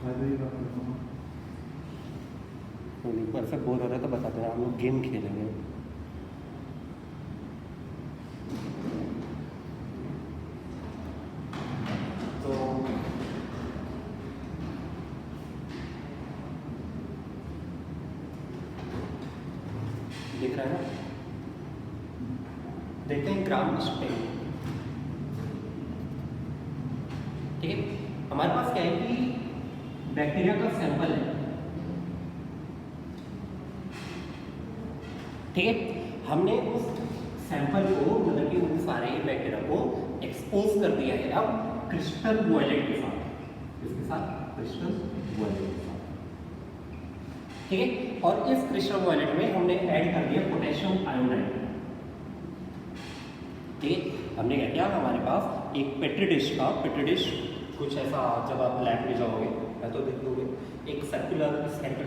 एक बार से बोर हो रहा है तो बताते हैं, हम लोग गेम खेलेंगे। तो दिख रहा है ना, देखते हैं ग्राम स्पेलिंग। ठीक है, हमारे पास क्या है कि बैक्टीरिया का सैंपल है। ठीक है, हमने उस सैंपल को मतलब कि उन सारे बैक्टीरिया को एक्सपोज कर दिया है अब क्रिस्टल वॉयलेट के साथ। इसके साथ क्रिस्टल वॉयलेट के साथ। ठीक है, और इस क्रिस्टल वॉयलेट में हमने ऐड कर दिया पोटेशियम आयोडाइड। ठीक है, हमने क्या किया, हमारे पास एक पेट्री डिश था। पेट्री डिश कुछ ऐसा, जब आप लैब में जाओगे या तो देख लोगे, एक सर्कुलर स्केटर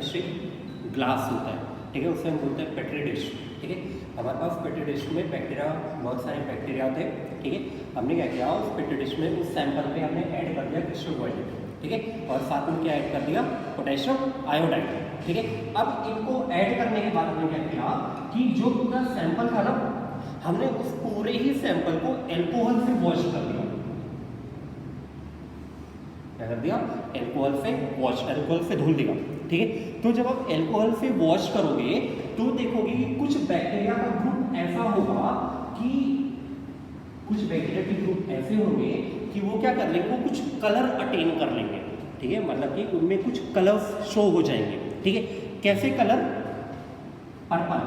ग्लास होता है। ठीक है, उसे हम बोलते हैं पेट्री डिश। ठीक है, हमारे पास पेट्री डिश में बैक्टीरिया, बहुत सारे बैक्टीरिया थे। ठीक है, हमने क्या किया, उस पेट्री डिश में उस सैंपल पे हमने ऐड कर दिया क्रिस्टल वॉयलेट। ठीक है, और साथ में क्या ऐड कर दिया, पोटेशियम आयोडाइड। ठीक है, अब इनको ऐड करने के बाद हमने क्या किया कि जो पूरा सैंपल था ना, हमने उस पूरे ही सैंपल को अल्कोहल से वॉश कर दिया। क्या कर दिया, अल्कोहल से वॉश, अल्कोहल से धुल दिया। ठीक है, तो जब आप अल्कोहल से वॉश करोगे तो देखोगे कि कुछ बैक्टीरिया का ग्रुप ऐसा होगा कि कुछ बैक्टीरिया के ग्रुप ऐसे होंगे कि वो क्या कर लेंगे, वो कुछ कलर अटेन कर लेंगे। ठीक है, मतलब कि उनमें कुछ कलर्स शो हो जाएंगे। ठीक है, कैसे कलर, पर्पल।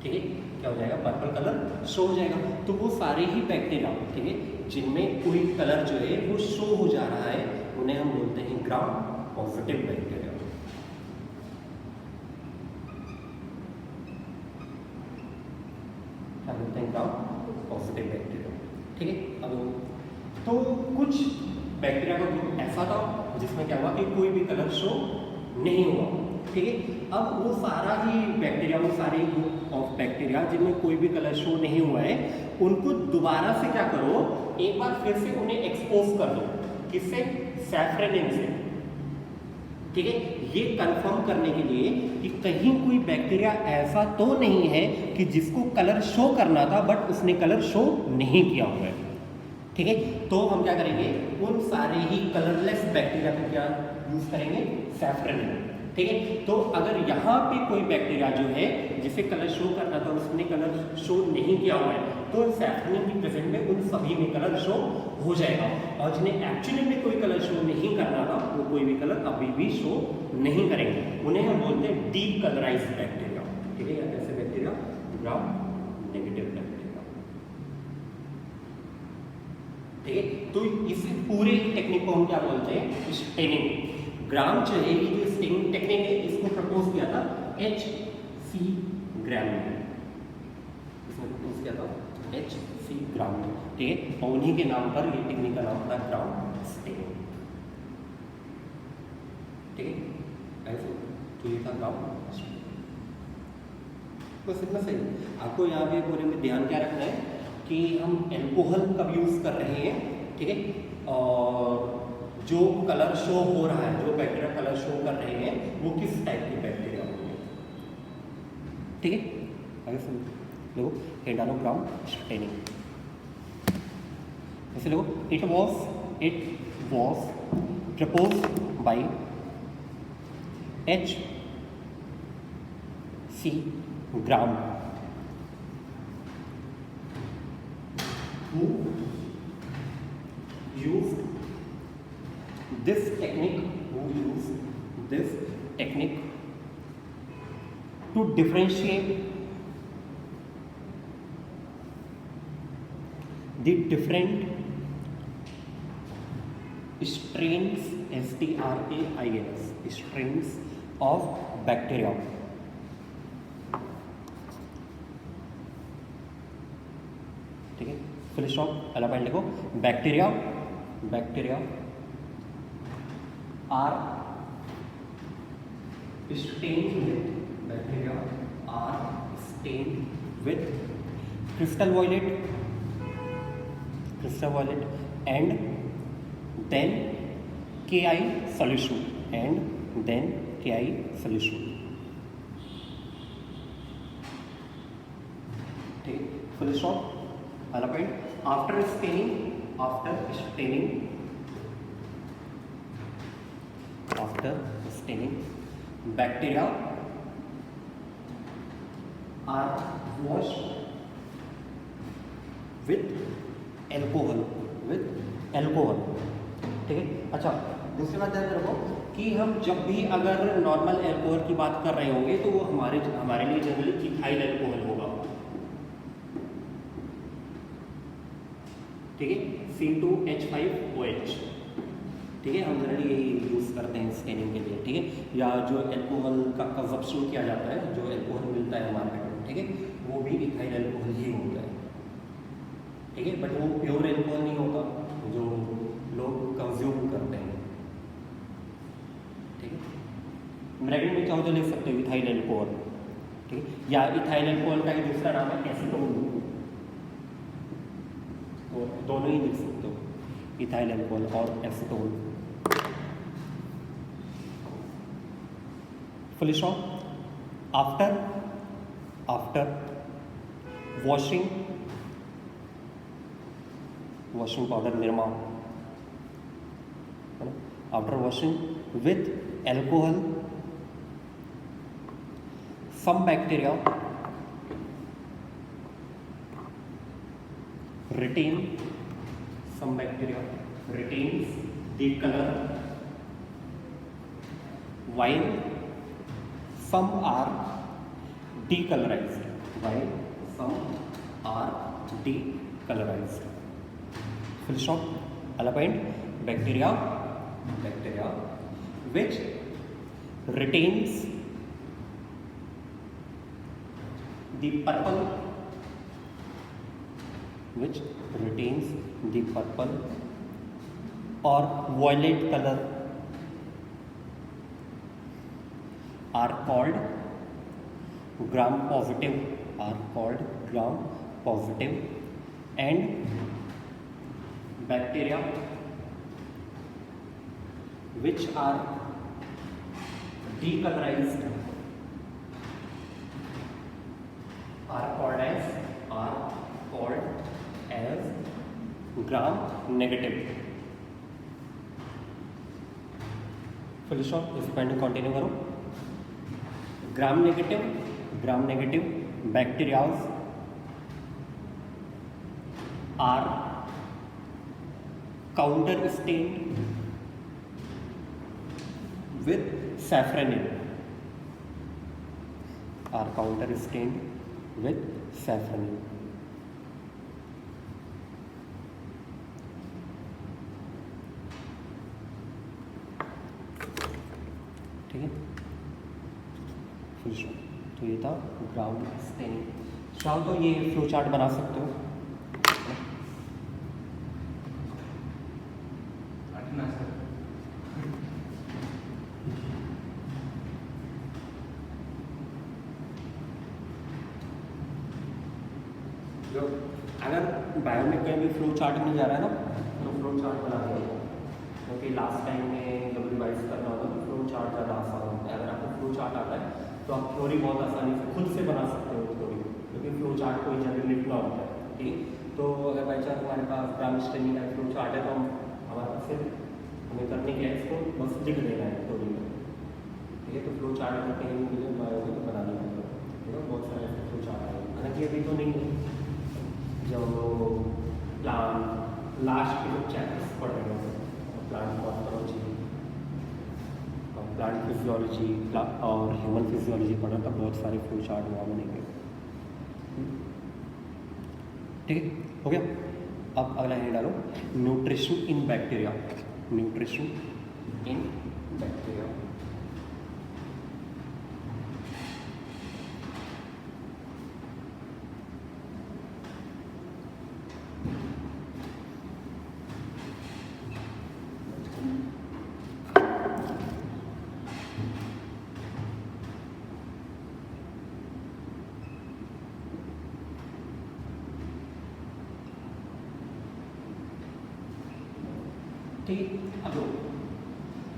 ठीक है, क्या हो जाएगा, पर्पल कलर शो हो जाएगा। तो वो सारे ही बैक्टीरिया, ठीक है, जिनमें कोई कलर जो है वो शो हो जा रहा है, उन्हें हम बोलते हैं ग्राम पॉजिटिव बैक्टीरिया। क्या बोलते हैं, ग्राम पॉजिटिव बैक्टीरिया। ठीक है, अब तो कुछ बैक्टीरिया का ग्रुप ऐसा था जिसमें क्या हुआ कि कोई भी कलर शो नहीं हुआ। ठीक है, अब वो सारा ही बैक्टीरिया, वो सारे ग्रुप ऑफ बैक्टीरिया जिनमें कोई भी कलर शो नहीं हुआ है, उनको दोबारा से क्या करो, एक बार फिर से उन्हें एक्सपोज कर दो। किससे, सैफ्रेनिन से। ठीक है, ये कंफर्म करने के लिए कि कहीं कोई बैक्टीरिया ऐसा तो नहीं है कि जिसको कलर शो करना था बट उसने कलर शो नहीं किया हुआ है। ठीक है, तो हम क्या करेंगे, उन सारे ही कलरलेस बैक्टीरिया को क्या यूज करेंगे, सैफ्रेनिन। ठीक है, तो अगर यहाँ पे कोई बैक्टीरिया जो है जिसे कलर शो करना था उसने कलर शो नहीं किया हुआ है, तो सैफ्रेनिन की प्रेजेंस में उन सभी में कलर शो हो जाएगा। और जिन्हें एक्चुअली में कोई कलर शो नहीं करना था वो कोई भी कलर अभी भी शो नहीं करेंगे। उन्हें हम बोलते हैं डीप कलराइज बैक्टीरिया। ठीक है, या कैसे बैक्टीरिया, ग्राम नेगेटिव बैक्टीरिया। ठीक है, तो इस पूरे टेक्निक को हम क्या बोलते हैं, स्टेनिंग। ग्राम जो है, ये जो स्टेनिंग टेक्निक है, इसको प्रपोज किया था H.C. ग्राम ने। इसने प्रपोज किया था H.C. ग्राम ने। ठीक है, और उन्हीं के नाम पर ये टेक्निक का नाम था ग्राम स्टेनिंग। ठीक है, ऐसे तो ये था ग्राम स्टेनिंग। बस इतना सही। आपको यहाँ पे पूरे में ध्यान क्या रखना है कि हम एल्कोहल कब यूज कर रहे हैं। ठीक है, और जो कलर शो हो रहा है, जो बैक्टीरिया कलर शो कर रहे हैं, वो किस टाइप के बैक्टीरिया होंगे। ठीक है, आगे सुन लो, हेडानोग्राम स्टेनिंग। जैसे लो, it was propose by H.C. Gram, who used this technique to differentiate the different strains, strains, strains of bacteria. ठीक है, फुल स्टॉप, पहला पॉइंट लिखो, bacteria are stained with crystal violet ultraviolet, and then Ki solution, and then Ki solution. ठीक है, full stop, वाला point. After staining, bacteria are washed with alcohol. ठीक है. अच्छा, दूसरी बात ध्यान रखो कि हम जब भी अगर नॉर्मल अल्कोहल की बात कर रहे होंगे तो वो हमारे लिए जनरली इथाइल अल्कोहल होगा. ठीक है, C2H5OH. ठीक है, हम जनरली यही यूज़ करते हैं स्टेनिंग के लिए. ठीक है, या जो अल्कोहल का कंजप्शन किया जाता है, जो अल्कोहल मिलता है मार्केट में, ठीक है, वो भी इथाइल अल्कोहल ही होता है. ठीक है, बट वो प्योर अल्कोहल नहीं होता जो लोग कंज्यूम करते हैं. ठीक है, ब्रैकेट में चाहो तो लिख सकते हो इथाइल अल्कोहल. ठीक है, या इथाइल अल्कोहल का ही दूसरा नाम है एसीटोन. तो दोनों ही लिख सकते हो, इथाइल अल्कोहल और acetone. Full stop. After washing powder Nirma, after washing with alcohol, some bacteria retains the color while some are decolorized. Full stop. Other point, bacteria which retains the purple or violet color are called gram positive, and bacteria which are decolorized are called as gram negative. Full stop. इस point को continue करो. Gram negative bacterias are counter stained with saffronin. ठीक है, तो ये था ground staining. चाहो तो ये फ्लो चार्ट बना सकते हो. अगर बायो में कहीं भी फ्लो चार्ट मिल जा रहा है ना, तो फ्लो चार्ट बना देंगे, क्योंकि लास्ट टाइम में जब रिवाइज करना होगा तो फ्लो चार्ट ज़्यादा आसान होता है. अगर आपको फ्लो चार्ट आता है तो आप थ्योरी बहुत आसानी से खुद से बना सकते हो थ्योरी, क्योंकि फ्लो चार्ट कोई जनरली लिखना होता है. ठीक, तो अगर बाई चांस हमारे पास ग्राम स्टेनिंग का फ्लो चार्ट है तो हमारे पास सिर्फ हमें करने के इसको बस लिख देना है थ्योरी में. ठीक है, तो फ्लो चार्ट अगर कहीं भी मिले बायो में तो बना देना. ठीक है, बहुत सारे फ्लो चार्ट है. हालांकि अभी तो नहीं है, जब प्लांट लास्ट के जो चैप्टर्स पढ़ रहे हैं, प्लांट मॉर्फोलॉजी, प्लांट फिजियोलॉजी और ह्यूमन फिजियोलॉजी पढ़ा, तब बहुत सारे फ्लो चार्ट वहाँ बनेंगे. ठीक है, हो गया. अब अगला हेड डालो, न्यूट्रिशन इन बैक्टीरिया. ठीक है। अब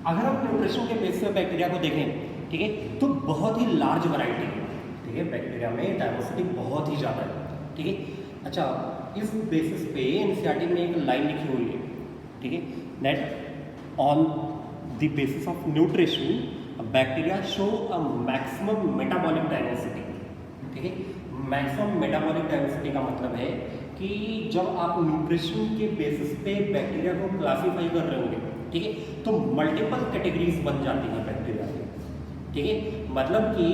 अगर हम न्यूट्रिशन के बेस पे बैक्टीरिया को देखें, ठीक है, तो बहुत ही लार्ज वैरायटी है, ठीक है, बैक्टीरिया में डाइवर्सिटी बहुत ही ज़्यादा है, ठीक है। अच्छा, इस बेसिस पे एनसीईआरटी में एक लाइन लिखी हुई है, ठीक है, that on the basis of nutrition bacteria show a maximum metabolic diversity, ठीक है। मैक्सिमम मेटाबॉलिक डाइवर्सिटी का मतलब है कि जब आप न्यूट्रिशन के बेसिस पे बैक्टीरिया को क्लासीफाई कर रहे होंगे, ठीक है, तो मल्टीपल कैटेगरीज बन जाती हैं बैक्टीरिया की, ठीक है। मतलब कि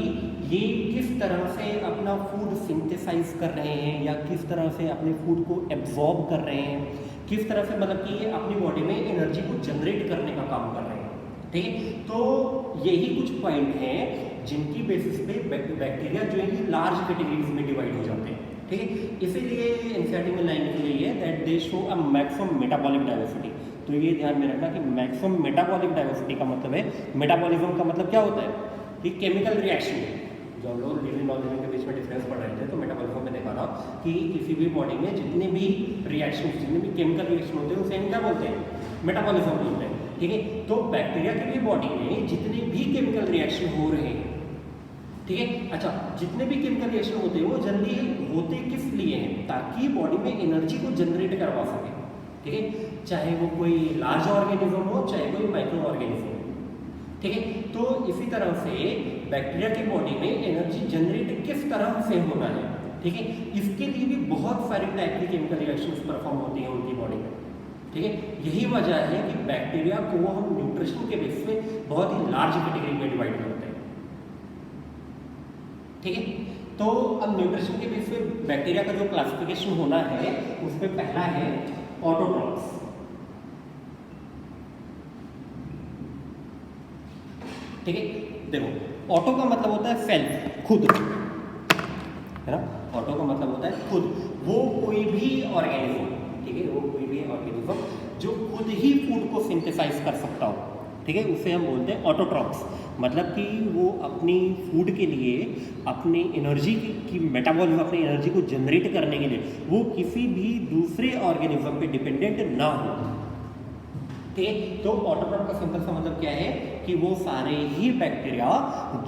ये किस तरह से अपना फूड सिंथेसाइज कर रहे हैं या किस तरह से अपने फूड को एब्जॉर्ब कर रहे हैं, किस तरह से मतलब कि ये अपनी बॉडी में एनर्जी को जनरेट करने का काम कर रहे हैं, ठीक है। तो यही कुछ पॉइंट हैं जिनकी बेसिस पे बैक्टीरिया जो है ये लार्ज कैटेगरीज में डिवाइड हो जाते हैं, ठीक है। इसीलिए एनसीईआरटी में लाइन लिखी गई है that they show a maximum metabolic diversity. तो ये ध्यान में रखना कि मैक्सिमम मेटाबॉलिक डाइवर्सिटी का मतलब है, मेटाबॉलिज्म का मतलब क्या होता है कि केमिकल रिएक्शन है। जो हम लोग लिविंग नॉन लिविंग के बीच में डिफरेंस पढ़ रहे थे, तो मेटाबॉलिज्म में देखा था कि किसी भी बॉडी में जितने भी रिएक्शन, जितने भी केमिकल रिएक्शन होते हैं उसे हम क्या बोलते हैं, मेटाबॉलिज्म बोलते हैं, ठीक है। तो बैक्टीरिया की भी बॉडी में जितने भी केमिकल रिएक्शन हो रहे हैं, ठीक है। अच्छा, जितने भी केमिकल रिएक्शन होते हैं वो जनरली होते किस लिए हैं, ताकि बॉडी में एनर्जी को जनरेट करवा सके, ठीक है। चाहे वो कोई लार्ज ऑर्गेनिज्म हो, चाहे कोई माइक्रो ऑर्गेनिज्म हो, ठीक है। तो इसी तरह से बैक्टीरिया की बॉडी में एनर्जी जनरेट किस तरह से होना है, ठीक है, इसके लिए भी बहुत सारी टाइप की केमिकल रिएक्शंस परफॉर्म होती हैं उनकी बॉडी में, ठीक है। यही वजह है कि बैक्टीरिया को हम न्यूट्रिशन के बेस पे बहुत ही लार्ज कैटेगरी में डिवाइड करते हैं, ठीक है। तो अब न्यूट्रिशन के बेस पे बैक्टीरिया का जो क्लासिफिकेशन होना है उसमें पहला है ऑटोट्रॉफ्स, ठीक है। देखो, ऑटो का मतलब होता है सेल्फ, खुद, है ना। ऑटो का मतलब होता है खुद, वो कोई भी ऑर्गेनिज्म, ठीक है, वो कोई भी ऑर्गेनिज्म जो खुद ही फूड को सिंथेसाइज कर सकता हो, ठीक है, उसे हम बोलते हैं ऑटोट्रॉफ्स। मतलब कि वो अपनी फूड के लिए, अपनी एनर्जी की मेटाबॉलिज्म, अपनी एनर्जी को जनरेट करने के लिए वो किसी भी दूसरे ऑर्गेनिज्म पे डिपेंडेंट ना हो, ठीक है। तो ऑटोट्रॉफ का सिंपल सा मतलब क्या है कि वो सारे ही बैक्टीरिया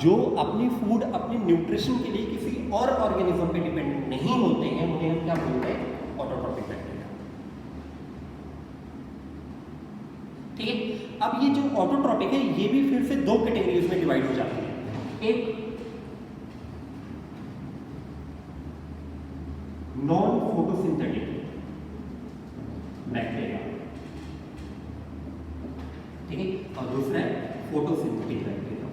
जो अपनी फूड, अपने न्यूट्रिशन के लिए किसी और ऑर्गेनिज्म पे डिपेंडेंट नहीं होते हैं, उन्हें हम क्या बोलते हैं, ऑटोट्रॉफिक बैक्टीरिया, ठीक है। अब ये जो ऑटोट्रॉपिक है ये भी फिर से दो कैटेगरीज में डिवाइड हो जाती है। एक नॉन फोटोसिंथेटिक बैक्टीरिया, ठीक है, और दूसरा है फोटोसिंथेटिक बैक्टीरिया,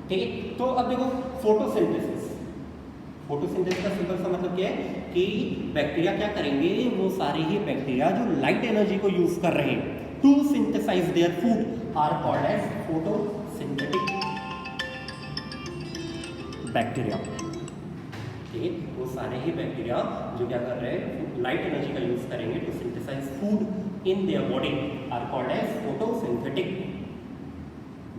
ठीक है। तो अब देखो फोटोसिंथेसिस, फोटोसिंथेसिस का सिंपल सा मतलब क्या है कि बैक्टीरिया क्या करेंगे, वो सारे ही बैक्टीरिया जो लाइट एनर्जी को यूज कर रहे हैं to synthesise their food are called as photosynthetic bacteria, ठीक है। वो सारे ही बैक्टीरिया जो क्या कर रहे हैं, लाइट एनर्जी का यूज करेंगे to synthesise food in their body are called as photosynthetic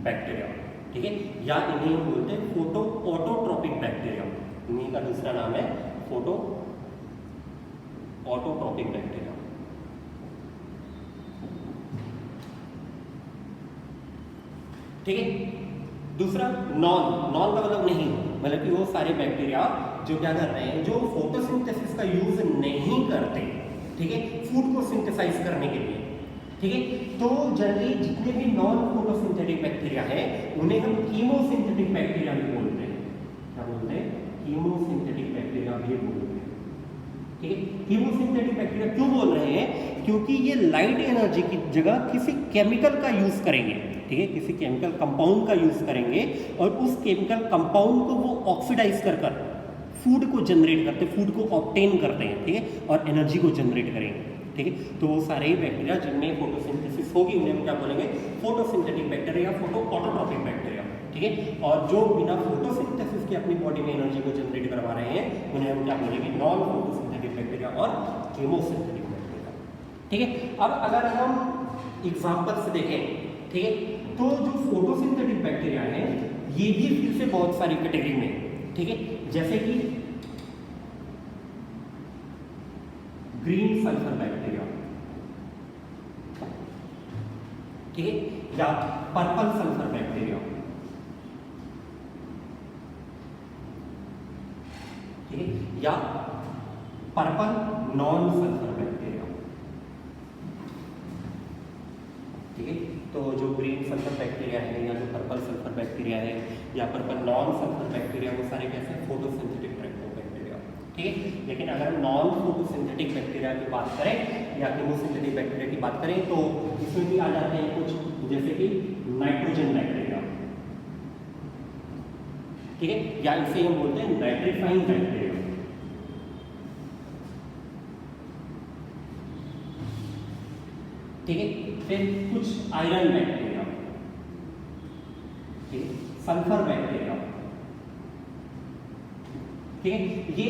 bacteria, ठीक है। या इन्हें हम बोलते हैं फोटो ऑटोट्रॉपिक बैक्टीरिया, इन्हीं का दूसरा नाम है फोटो ऑटोट्रॉपिक बैक्टीरिया, ठीक है। दूसरा नॉन, नॉन का मतलब नहीं, मतलब कि वो सारे बैक्टीरिया जो क्या कर रहे हैं, जो फोटोसिंथेसिस का यूज नहीं करते, ठीक है, फूड को सिंथेसाइज करने के लिए, ठीक है। तो जनरली जितने भी नॉन फोटोसिंथेटिक बैक्टीरिया है उन्हें हम कीमोसिंथेटिक बैक्टीरिया भी बोलते हैं, क्या बोलते हैं, कीमोसिंथेटिक बैक्टीरिया भी बोलते हैं, ठीक है। कीमोसिंथेटिक बैक्टीरिया क्यों बोल रहे हैं, क्योंकि ये लाइट एनर्जी की जगह किसी केमिकल का यूज करेंगे, ठीक है, किसी केमिकल कंपाउंड का यूज करेंगे और उस केमिकल कंपाउंड को वो ऑक्सीडाइज कर फूड को जनरेट करते, फूड को ऑब्टेन करते हैं, ठीक है, और एनर्जी को जनरेट करेंगे, ठीक है। तो वो सारे ही बैक्टीरिया जिनमें फोटोसिंथेसिस होगी उन्हें हम क्या बोलेंगे, photosynthetic bacteria, photo autotrophic bacteria, ठीक है। और जो बिना फोटोसिंथेसिस के अपनी बॉडी में एनर्जी को जनरेट करवा रहे हैं उन्हें हम क्या बोलेंगे, नॉन फोटोसिंथेटिक बैक्टीरिया और कीमोसिंथेटिक बैक्टीरिया, ठीक है। अब अगर हम एग्जाम्पल से देखें, ठीक है, तो जो फोटोसिंथेटिक बैक्टीरिया है ये भी फिर से बहुत सारी कैटेगरी में, ठीक है। जैसे कि ग्रीन सल्फर बैक्टीरिया, ठीक है, या पर्पल सल्फर बैक्टीरिया, ठीक है, या पर्पल नॉन सल्फर बैक्टीरिया, ठीक है। तो जो ग्रीन सल्फर बैक्टीरिया है या जो पर्पल सल्फर बैक्टीरिया है या पर्पल नॉन सल्फर बैक्टीरिया, वो सारे कैसे फोटोसिंथेटिक बैक्टीरिया, ठीक है। लेकिन अगर हम नॉन फोटोसिंथेटिक बैक्टीरिया की बात करें या कीमोसिंथेटिक बैक्टीरिया की बात करें तो इसमें भी आ जाते हैं कुछ, जैसे कि नाइट्रोजन बैक्टीरिया, ठीक है, या इसे हम बोलते हैं नाइट्रीफाइंग बैक्टीरिया, ठीक है। फिर कुछ आयरन बैक्टीरिया, ठीक है, सल्फर बैक्टीरिया, ठीक है। ये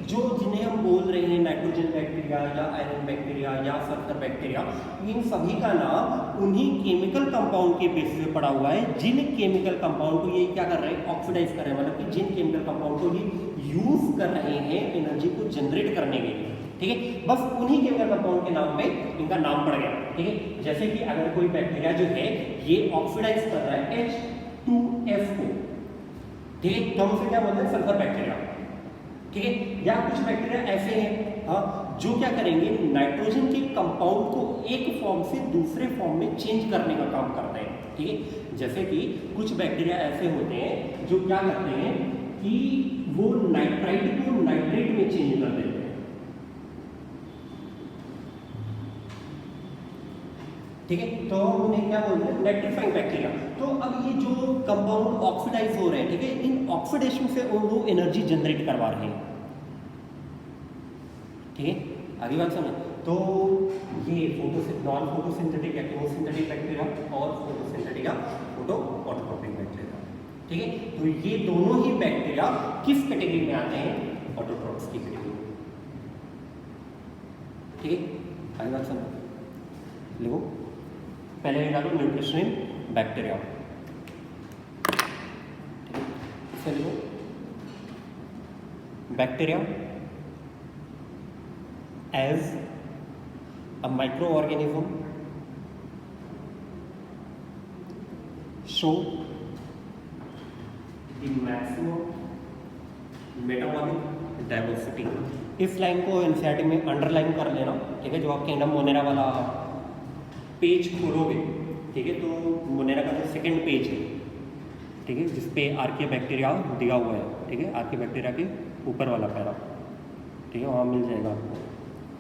जो जिन्हें हम बोल रहे हैं नाइट्रोजन बैक्टीरिया या आयरन बैक्टीरिया या सल्फर बैक्टीरिया, इन सभी का नाम उन्हीं केमिकल कंपाउंड के बेसिस पे पड़ा हुआ है जिन केमिकल कंपाउंड को ये क्या कर रहे हैं, ऑक्सीडाइज कर रहे हैं, मतलब कि जिन केमिकल कंपाउंड को ये यूज कर रहे हैं एनर्जी को जनरेट करने के लिए, ठीक है। बस उन्हीं केमिकल कंपाउंड के नाम पे इनका नाम पड़ गया, ठीक है। जैसे कि अगर कोई बैक्टीरिया जो है ये ऑक्सीडाइज कर रहा है H2S को, ठीक है, तो हम उसे क्या बोलते हैं, सल्फर बैक्टीरिया, ठीक है। या कुछ बैक्टीरिया ऐसे हैं, हाँ, जो क्या करेंगे, नाइट्रोजन के कंपाउंड को एक फॉर्म से दूसरे फॉर्म में चेंज करने का काम करते हैं, ठीक है। जैसे कि कुछ बैक्टीरिया ऐसे होते हैं जो क्या करते हैं कि वो नाइट्राइट को नाइट्रेट में चेंज कर देते हैं, ठीक है। तो उन्हें क्या बोलते हैं, नाइट्रीफाइंग बैक्टीरिया। तो अब ये जो कंपाउंड ऑक्सीडाइज हो रहे हैं, ठीक है, इन ऑक्सीडेशन से वो एनर्जी जनरेट करवा रहे हैं, ठीक है। आगे बात समझ, तो ये नॉन फोटोसिंथेटिक या कीमोसिंथेटिक बैक्टीरिया और फोटोसिंथेटिक या ऑटोट्रोपिक बैक्टीरिया, ठीक है। तो ये दोनों ही बैक्टीरिया किस कैटेगरी में आते हैं, ऑटोट्रोप्स की कैटेगरी में, ठीक है। आगे बात समझ, लिखो, पहले निकालो न्यूट्रिशन बैक्टीरिया, इसे लिखो, bacteria as a micro organism show the maximum metabolic diversity. इस लाइन को एनसीईआरटी में अंडरलाइन कर लेना, ठीक है। जो आप किंगडम मोनेरा वाला पेज खोलोगे, ठीक है, तो मोनेरा का जो सेकंड पेज है, ठीक है, जिसपे आर्किया बैक्टीरिया दिया हुआ है, ठीक है, आर्किया बैक्टीरिया के ऊपर वाला पैरा, ठीक है, वहाँ मिल जाएगा आपको,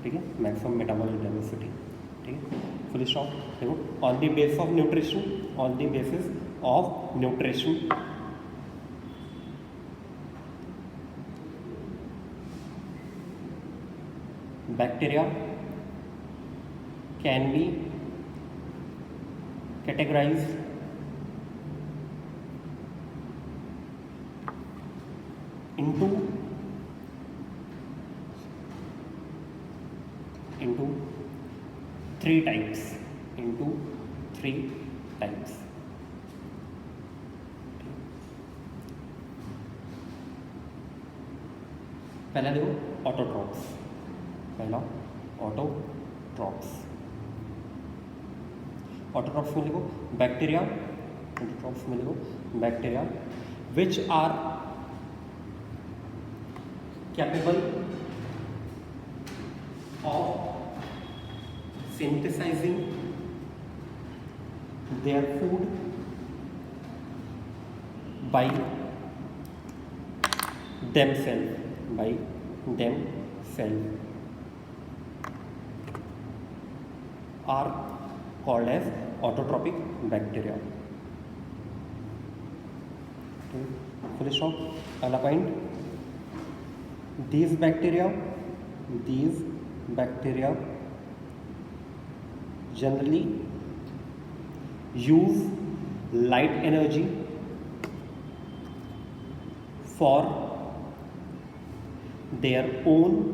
ठीक है, मैक्सिमम मेटाबॉलिक डाइवर्सिटी, ठीक है, फुल स्टॉप। देखो, on the basis of nutrition, on the basis of nutrition bacteria can be categorized into three types, पहला देखो ऑटोट्रॉप्स, पहला ऑटोट्रॉप्स, ऑटोट्रॉप्स में लिखो बैक्टीरिया, ऑटोट्रॉप्स में लिखो bacteria which are capable of synthesising their food by themselves, are called as autotrophic bacteria. Full stop. Another point. These bacteria generally use light energy for their own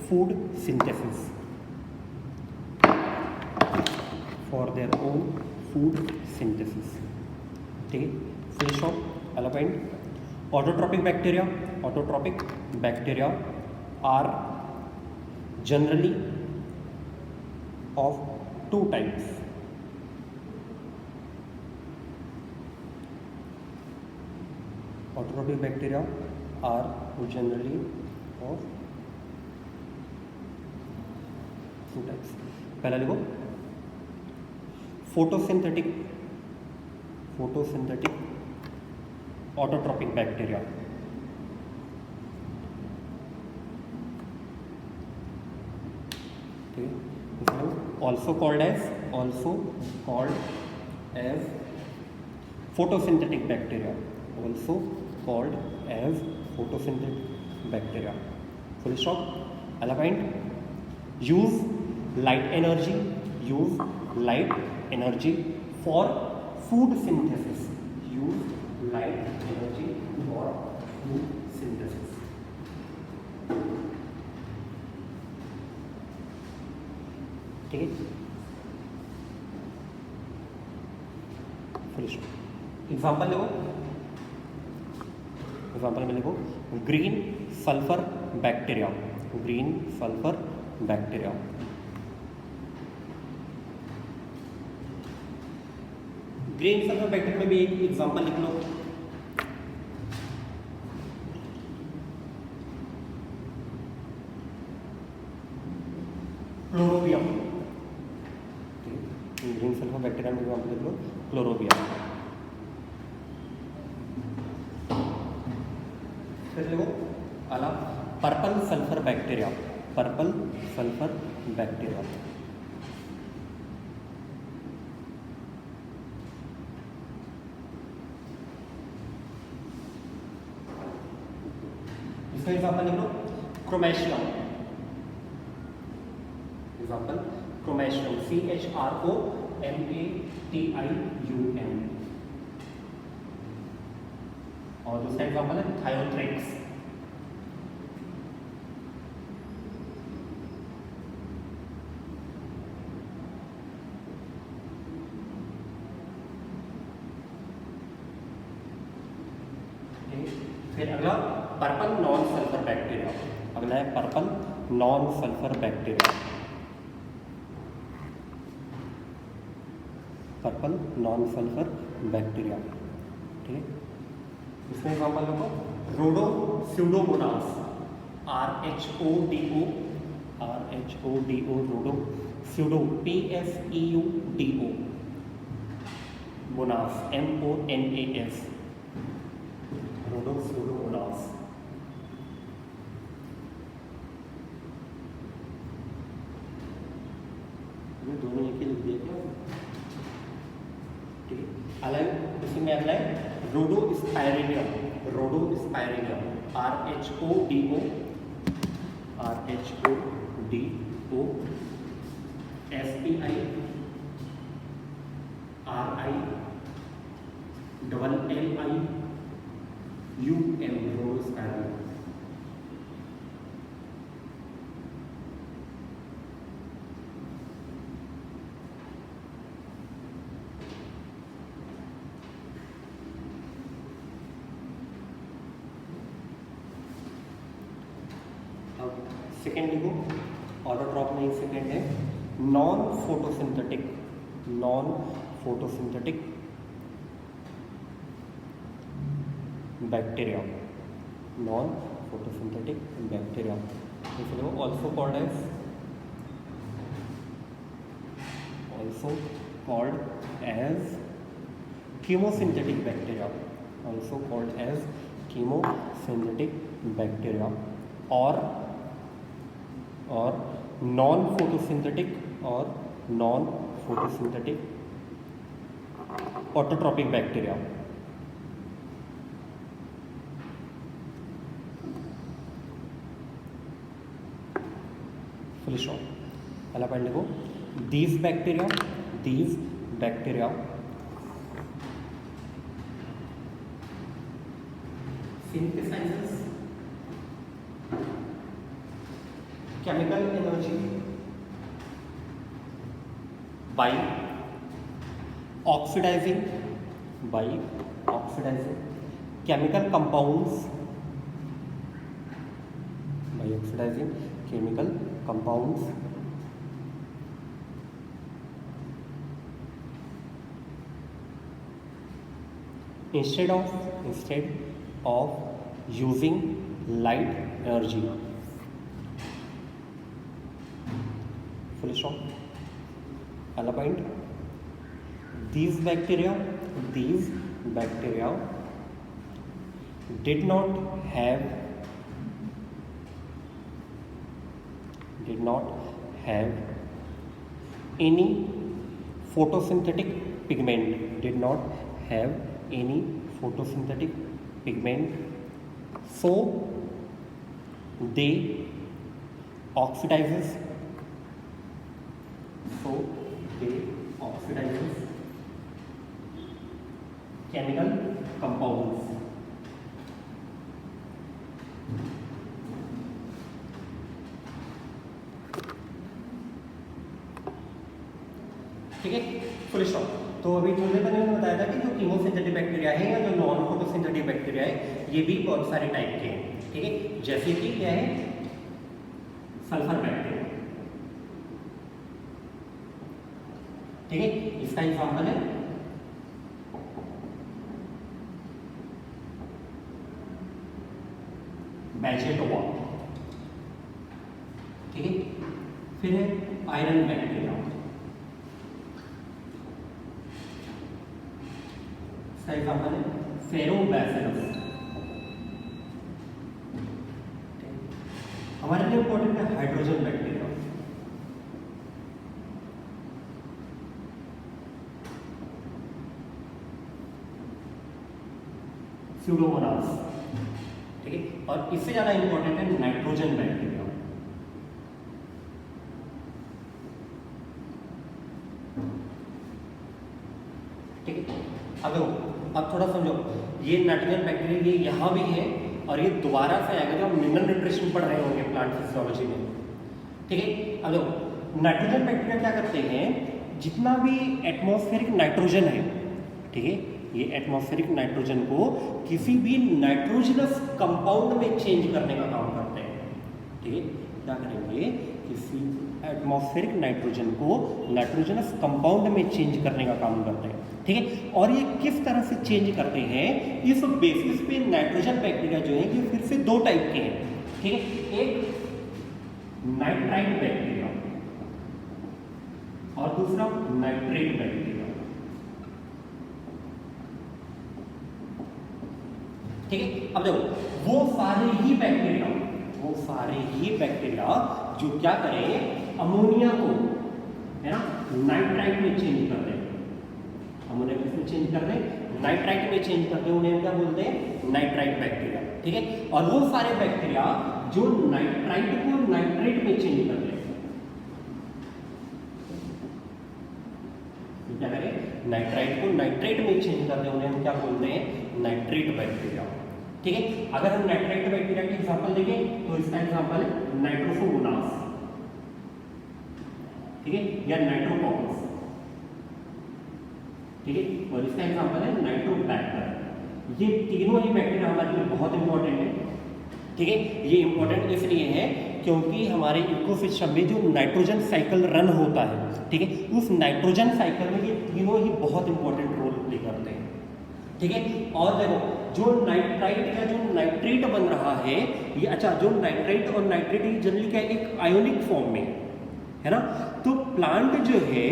food synthesis, ठीक है। Full stop. अगला point, autotrophic bacteria are generally of two types. Autotrophic bacteria are generally of two types. पहला लिखो photosynthetic autotrophic bacteria. Okay. Also called as photosynthetic bacteria. Also called as photosynthetic bacteria. Full stop. Other point. Use light energy for food synthesis. Use light energy for food synthesis. ठीक है. Full stop. Example देखो. Example में लिखो green sulphur bacteria. Green sulphur bacteria. Green sulphur bacteria में भी एक example लिख लो. Chlorobium. Green sulphur bacteria में एग्जाम्पल लिख लो क्लोरोबियम. फिर देखो अला purple sulphur bacteria. Purple sulphur bacteria. इसका एग्जाम्पल लिख लो क्रोमेशियम. एग्जाम्पल क्रोमेशियम. CHROMATIUM. और दूसरा एग्जाम्पल है थायोथ्रिक्स. फिर अगला पर्पल नॉन सल्फर बैक्टीरिया. अगला है purple non sulphur bacteria. Purple non sulphur bacteria. ठीक है. इसमें एग्जाम्पल देखो रोडो स्यूडोमोनास. RHODO रोडो स्यूडो PSEUDO मोनास MONAS. रोडो स्यूडोमोनास. ये दोनों एक ही लिख दिए क्या. ठीक है. अलग इसी में अगला है रोडो स्पाइरेनियम. रोडो स्पाइरेनियम. RHODO SPIRILLIUM. रोडो स्पाइरेनियम. सेकेंड लिखो ऑटोट्रॉप में सेकेंड है non photosynthetic bacteria. Non photosynthetic bacteria. Also called as chemosynthetic bacteria. Also called as chemosynthetic bacteria or non-photosynthetic autotrophic bacteria. Full stop. पहला पॉइंट लिखो these bacteria synthesizes chemical energy by oxidizing chemical compounds oxidising chemical compounds instead of using light energy. Full stop. Other point. These bacteria did not have any photosynthetic pigment, so they oxidizes chemical compounds. ठीक है, full stop. तो अभी थोड़ी देर पहले मैंने बताया था कि जो कीमोसिंथेटिक बैक्टीरिया है या जो नॉन फोटोसिंथेटिक बैक्टीरिया है ये भी बहुत सारे टाइप के हैं। ठीक है, जैसे कि क्या है, सल्फर बैक्टीरिया। ठीक है, इसका एग्जाम्पल है बैजेटोवा। ठीक है, फिर है आयरन बैक्टीरिया, इसका एग्जाम्पल है फेरोबैसिलस। हमारे लिए इंपॉर्टेंट है हाइड्रोजन बैक्टीरिया, स्यूडोमोनास। ठीक है, और इससे ज्यादा इंपॉर्टेंट है नाइट्रोजन बैक्टीरिया। ठीक है, अब थोड़ा समझो, ये नाइट्रोजन बैक्टीरिया ये यहाँ भी है और ये दोबारा से आएगा जब हम मिनरल न्यूट्रिशन पढ़ रहे होंगे प्लांट फिजियोलॉजी में। ठीक है, अब देखो नाइट्रोजन बैक्टीरिया क्या करते हैं, जितना भी एटमॉस्फेरिक नाइट्रोजन है, ठीक है, ये एटमॉस्फेरिक नाइट्रोजन को किसी भी नाइट्रोजनस कंपाउंड में चेंज करने का काम करते हैं। ठीक है, क्या करेंगे, किसी एटमॉस्फेरिक नाइट्रोजन को नाइट्रोजनस कंपाउंड में चेंज करने का काम करते हैं। ठीक है, और ये किस तरह से चेंज करते हैं, इस बेसिस पे नाइट्रोजन बैक्टीरिया जो है ये फिर से दो टाइप के हैं। ठीक है, एक नाइट्राइट बैक्टीरिया और दूसरा नाइट्रेट बैक्टीरिया। ठीक है, अब देखो वो सारे ही बैक्टीरिया जो क्या करें, अमोनिया को, है ना, नाइट्राइट में चेंज कर दें। अमोनिया किसमें चेंज कर दें, नाइट्राइट में चेंज कर दें, उन्हें क्या बोलते हैं, नाइट्राइट बैक्टीरिया। ठीक है, और वो सारे बैक्टीरिया जो नाइट्राइट को नाइट्रेट में चेंज कर दें, क्या करें, नाइट्राइट को नाइट्रेट में चेंज कर दें, उन्हें हम क्या बोलते हैं, नाइट्रेट बैक्टीरिया। ठीक है, अगर हम नाइट्राइट बैक्टीरिया के एग्जांपल देखें तो इसका एग्जांपल है नाइट्रोसोमोनास। ठीक है, या नाइट्रोकॉकस। ठीक है, और इसका एग्जांपल है नाइट्रोबैक्टर। ये तीनों ही बैक्टीरिया हमारे लिए बहुत इंपॉर्टेंट है। ठीक है, ये इंपॉर्टेंट इसलिए है क्योंकि हमारे इकोसिस्टम में जो नाइट्रोजन साइकिल रन होता है, ठीक है, उस नाइट्रोजन साइकिल में ये तीनों ही बहुत इंपॉर्टेंट रोल प्ले करते हैं। ठीक है, और देखो जो नाइट्राइट या जो नाइट्रेट बन रहा है ये, अच्छा, जो नाइट्राइट और नाइट्रेट ये जनरली क्या एक आयोनिक फॉर्म में है ना, तो प्लांट जो है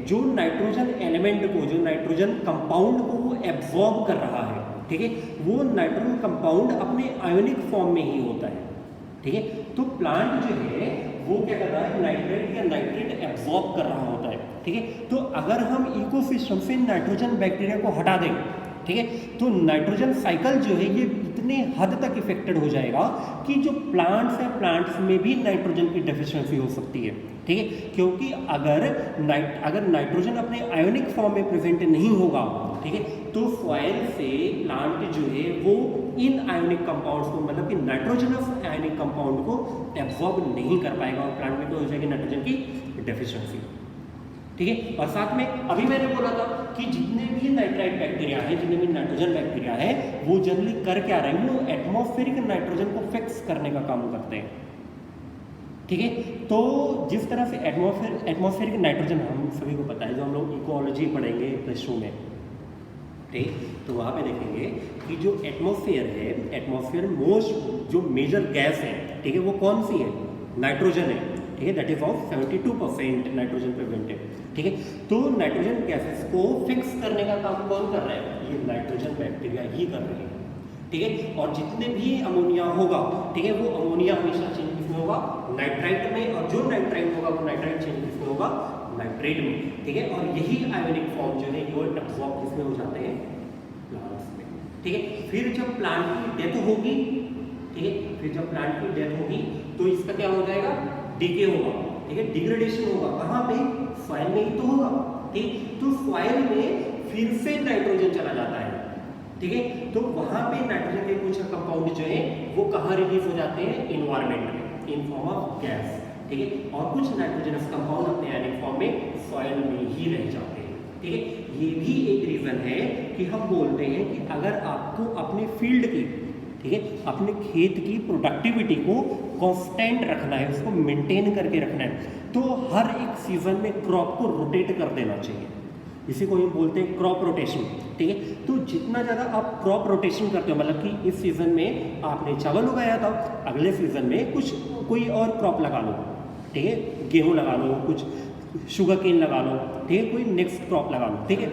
जो नाइट्रोजन एलिमेंट को, जो नाइट्रोजन कंपाउंड को वो एब्जॉर्ब कर रहा है, ठीक है, वो नाइट्रोजन कंपाउंड अपने आयोनिक फॉर्म में ही होता है। ठीक है, तो प्लांट जो है वो क्या कर रहा है, नाइट्रेट या नाइट्रेट एब्जॉर्ब कर रहा होता है। ठीक है, तो अगर हम इकोसिस्टम से नाइट्रोजन बैक्टीरिया को हटा दें, ठीक है, तो नाइट्रोजन साइकिल जो है ये इतने हद तक इफेक्टेड हो जाएगा कि जो प्लांट्स हैं, प्लांट्स में भी नाइट्रोजन की डेफिशिएंसी हो सकती है। ठीक है, क्योंकि अगर नाइट्रोजन अपने आयोनिक फॉर्म में प्रेजेंट नहीं होगा, ठीक है, तो सॉइल से प्लांट जो है वो इन आयोनिक कंपाउंड्स को, मतलब कि नाइट्रोजनस आयोनिक कंपाउंड को एब्जॉर्ब नहीं कर पाएगा और प्लांट में तो हो जाएगी नाइट्रोजन की डेफिशिएंसी। ठीक है, और साथ में अभी मैंने बोला था कि जितने भी नाइट्राइट बैक्टीरिया है, जितने भी नाइट्रोजन बैक्टीरिया है, वो जनरली कर क्या रहे हैं, वो एटमॉस्फेरिक नाइट्रोजन को फिक्स करने का काम करते हैं। ठीक है। तो जिस तरह से एटमॉस्फेरिक नाइट्रोजन हम सभी को पता है, जो हम लोग इकोलॉजी पढ़ेंगे प्लस टू में, ठीक, तो वहाँ पे देखेंगे कि जो एटमॉस्फेयर है, एटमॉस्फेयर मोस्ट जो मेजर गैस है, ठीक है, वो कौन सी है? नाइट्रोजन है, ठीक है, that is of 72% nitrogen present है, ठीक है। तो नाइट्रोजन गैसेस को फिक्स करने का काम कौन कर रहा है? ये नाइट्रोजन बैक्टीरिया ही कर रहे हैं, ठीक है। और जितने भी अमोनिया होगा, ठीक है, वो अमोनिया हमेशा चेंज किसमें होगा? नाइट्राइट में। और जो नाइट्राइट होगा वो नाइट्राइट चेंज किसमें होगा? नाइट्रेट में, ठीक है। और यही आयोनिक फॉर्म जो है वो एब्जॉर्ब किसमें हो जाते हैं? प्लांट्स में, ठीक है। फिर जब प्लांट की डेथ होगी, ठीक है, फिर जब प्लांट की डेथ होगी तो इसका क्या हो जाएगा? डीके होगा, ठीक है, डिग्रेडेशन होगा। कहाँ पे? सॉइल में ही तो होगा, ठीक। तो सॉइल में फिर से नाइट्रोजन चला जाता है, ठीक है। तो वहां पे नाइट्रोजन के कुछ कंपाउंड जो है वो कहाँ रिलीज हो जाते हैं? इन्वायरमेंट में, इन फॉर्म ऑफ गैस, ठीक है। और कुछ नाइट्रोजनस कंपाउंड अपने आयोनिक फॉर्म में सॉइल में ही रह जाते हैं, ठीक है। ये भी एक रीजन है कि हम बोलते हैं कि अगर आपको अपने फील्ड की, ठीक है, अपने खेत की प्रोडक्टिविटी को कांस्टेंट रखना है, उसको मेंटेन करके रखना है, तो हर एक सीजन में क्रॉप को रोटेट कर देना चाहिए। इसी को हम बोलते हैं क्रॉप रोटेशन, ठीक है। तो जितना ज़्यादा आप क्रॉप रोटेशन करते हो, मतलब कि इस सीजन में आपने चावल उगाया था, अगले सीजन में कुछ कोई और क्रॉप लगा लो, ठीक है, गेहूँ लगा लो, कुछ शुगर केन लगा लो, ठीक है, कोई नेक्स्ट क्रॉप लगा लो, ठीक है।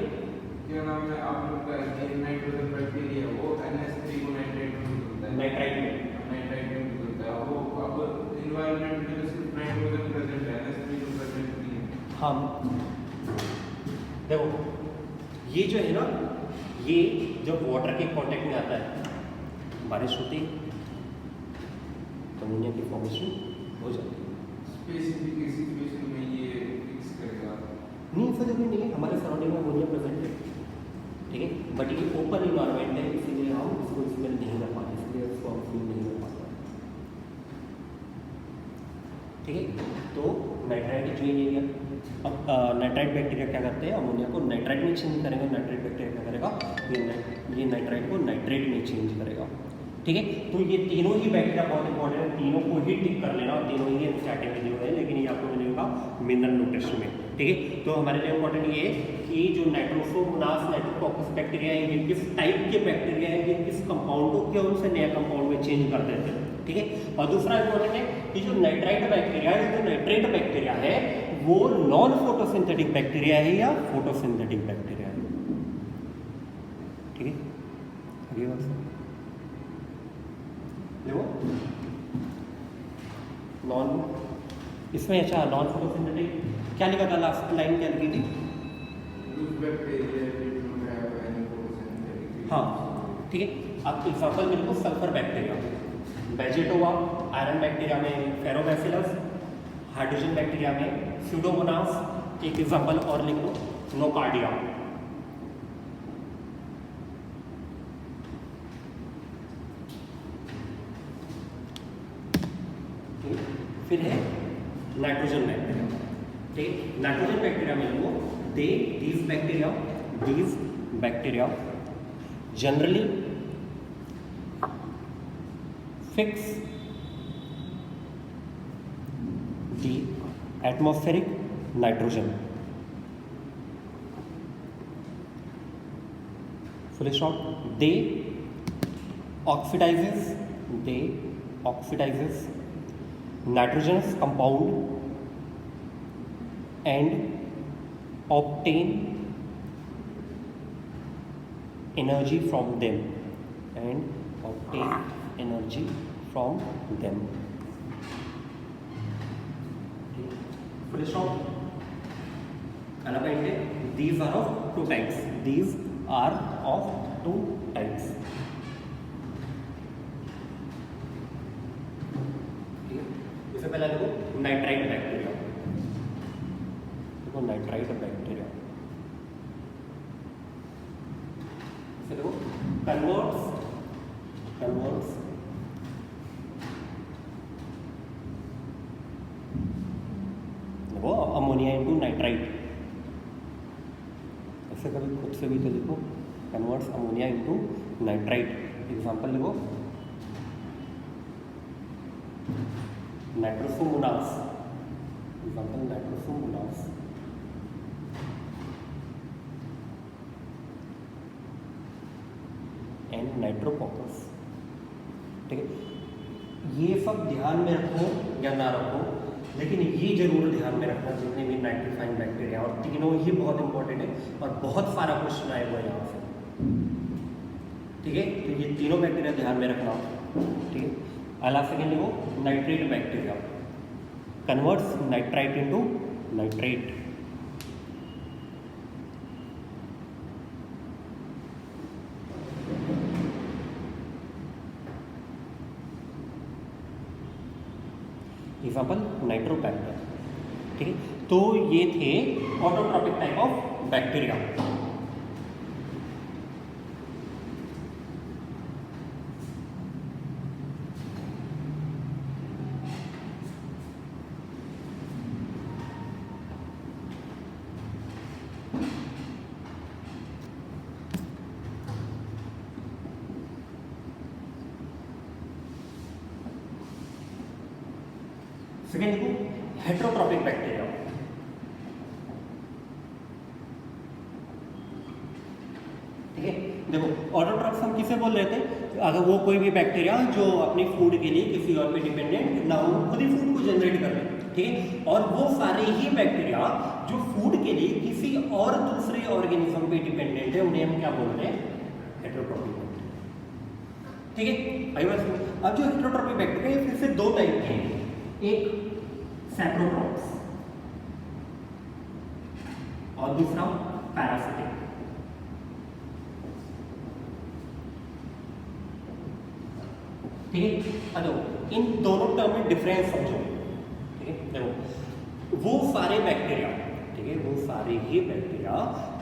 क्या नाम है आप लोग का? नाइट्रोजन बैक्टीरिया वो NH3 को नाइट्रेट में बदलता है, नाइट्राइट में बदलता है। वो अब एनवायरनमेंट में सिर्फ नाइट्रोजन प्रेजेंट है, NH3 तो प्रेजेंट नहीं है। हाँ देखो, ये जो है ना, ये जब वाटर के कांटेक्ट में आता है, बारिश होती है, अमोनिया की फॉर्मेशन हो जाती है। स्पेसिफिक सिचुएशन में ये फिक्स करेगा नहीं, ऐसा जरूरी नहीं है, हमारे सराउंडिंग में अमोनिया प्रेजेंट है, ठीक है, बट ये ओपन इन्वायरमेंट है, इसीलिए हम इसको स्मेल नहीं कर पाते, इसलिए इसको हम फील नहीं कर पाते, ठीक है। तो नाइट्राइट चेंज एरिया, अब नाइट्राइट बैक्टीरिया क्या करते हैं? अमोनिया को नाइट्राइट में चेंज करेंगे। नाइट्राइट बैक्टीरिया क्या करेगा? ये नाइट्राइट को नाइट्रेट में चेंज करेगा, ठीक है। तो ये तीनों ही बैक्टीरिया बहुत इंपॉर्टेंट है, तीनों को ही टिक कर लेना, तीनों ही स्टार्टिंग में जो है, लेकिन ये आपको मिलेगा मिनरल न्यूट्रिशन में, ठीक है। तो हमारे लिए इंपॉर्टेंट ये है कि जो नाइट्रोसोमोनास नाइट्रोकॉकस बैक्टीरिया है, ये किस टाइप के बैक्टीरिया है, ये किस कंपाउंड को कौन से नया कंपाउंड में चेंज कर देते हैं, ठीक है। और दूसरा इंपॉर्टेंट है कि जो नाइट्राइट बैक्टीरिया है, जो नाइट्रेट बैक्टीरिया है, वो नॉन फोटोसिंथेटिक बैक्टीरिया है या फोटोसिंथेटिक बैक्टीरिया है, ठीक है। आगे बात देखो, नॉन, इसमें अच्छा नॉन फोटोसिंथेटिक क्या लिखा था? लास्ट लाइन क्या लिखी थी? हाँ, ठीक है। अब एग्जाम्पल मेरे को सल्फर बैक्टीरिया, बेजेटोवा, आयरन बैक्टीरिया में फेरोबैसिलस, हाइड्रोजन बैक्टीरिया में स्यूडोमोनास, एक एग्जाम्पल और लिख लो, नोकार्डिया, फिर है नाइट्रोजन बैक्टीरिया, ठीक। नाइट्रोजन बैक्टीरिया में लिखो, these bacteria generally fix the atmospheric nitrogen, full stop. They oxidizes nitrogenous compound and obtain energy from them, full stop. Another point, these are of two types, इससे पहले देखो nitrite bacteria, देखो nitrite bacteria, इसे देखो converts देखो ammonia into nitrite, ऐसे कभी खुद से भी तो देखो, converts ammonia into nitrite. Example देखो, nitrosomonas, example nitrosomonas, and nitrococcus. ठीक है, ये सब ध्यान में रखो या ना रखो, लेकिन ये जरूर ध्यान में रखना जितने भी नाइट्रीफाइंग बैक्टीरिया, और तीनों ही बहुत इंपॉर्टेंट है और बहुत सारा क्वेश्चन आएगा यहाँ से। ठीक है, तो ये तीनों बैक्टीरिया ध्यान में रखना। ठीक है, अगला सेकेंड वो nitrate bacteria converts nitrite into nitrate. Example Nitrobacter. ठीक है, तो ये थे autotrophic type of bacteria. Second देखो हेट्रोट्रॉपिक बैक्टीरिया। ठीक है, देखो ऑटोट्रॉप्स हम किसे बोल रहे थे, अगर वो कोई भी बैक्टीरिया जो अपनी फूड के लिए किसी और पे डिपेंडेंट ना हो, खुद ही फूड को जनरेट कर रहे हैं। ठीक है, और वो सारे ही बैक्टीरिया जो फूड के लिए किसी और दूसरे ऑर्गेनिज्म पे डिपेंडेंट है, उन्हें हम क्या बोल रहे हैं, हेट्रोट्रॉपिक बैक्टीरिया। ठीक है, आई बात। अब जो हेट्रोट्रॉपिक बैक्टीरिया फिर से दो टाइप के हैं, एक सैप्रोट्रॉप्स और दूसरा पैरासिटिक। ठीक है, अब इन दोनों टर्म में डिफरेंस समझो। ठीक है, देखो वो सारे बैक्टीरिया, ठीक है, वो सारे ही बैक्टीरिया